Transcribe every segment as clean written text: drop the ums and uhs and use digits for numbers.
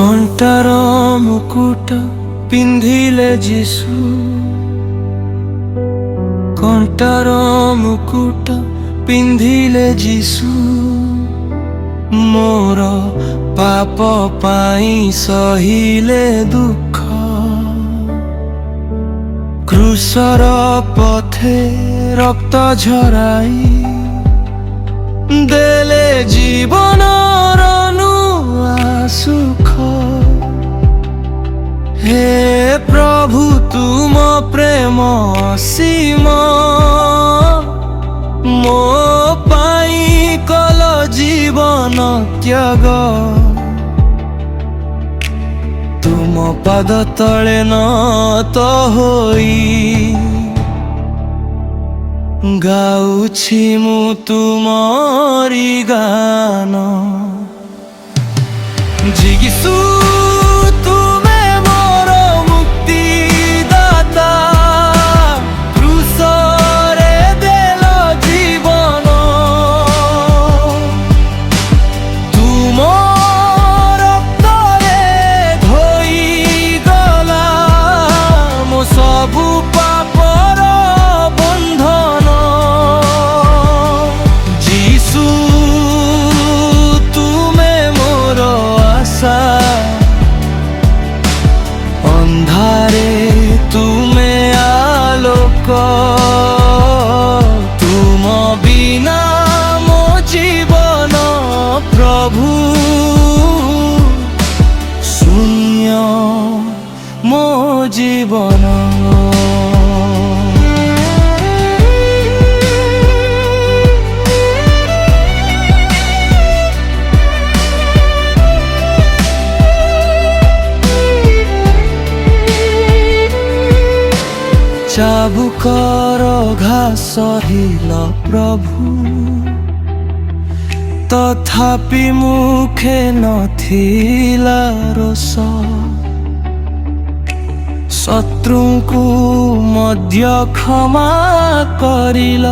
କଣ୍ଟାର ମୁକୁଟ ପିନ୍ଧିଲେ ଯୀଶୁ, କଣ୍ଟାର ମୁକୁଟ ପିନ୍ଧିଲେ ଯୀଶୁ, ମୋର ପାପ ପାଇଁ ସହିଲେ ଦୁଃଖ। କ୍ରୁଶର ପଥେ ରକ୍ତ ଝରାଇ ଦେଲେ ଜୀବନର ନୂଆ ସୁଖ। हे प्रभु तुम प्रेम असीम, मो पाई कल जीवन त्याग। तुम पाद तले নত होई गाउछि मु तुमरी गान। जिगिसु सबु पापर बंधन। जीसु तुमे मोर आशा, अंधारे तुमे आलोक। तुम बिना मो जीवन प्रभु शून्य मो जीवन। चाबुकर घास हिल प्रभु, तथापि मुखे नथिला रोष। शत्रु को मध्य क्षमा करिल,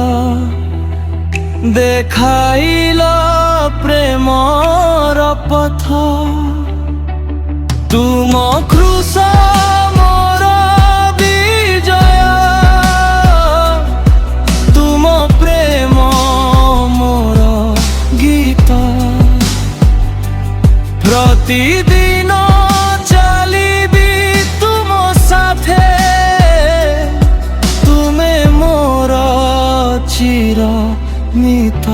देखाइल प्रेमर पथ। तुम क्रूस मोर विजय, तुम प्रेम मोर गीत। प्रतिदिन चलिबी तुम साथे, तुमे मोर चिरमित।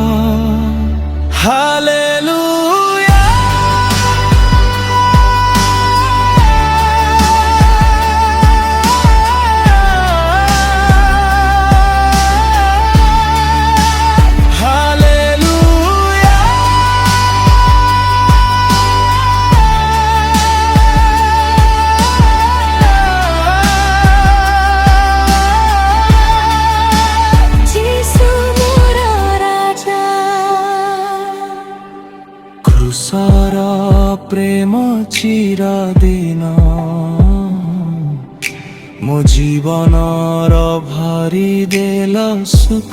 हालेलुया क्रूसर प्रेम चिरदिन, मो जीवनर भरी देल सुख।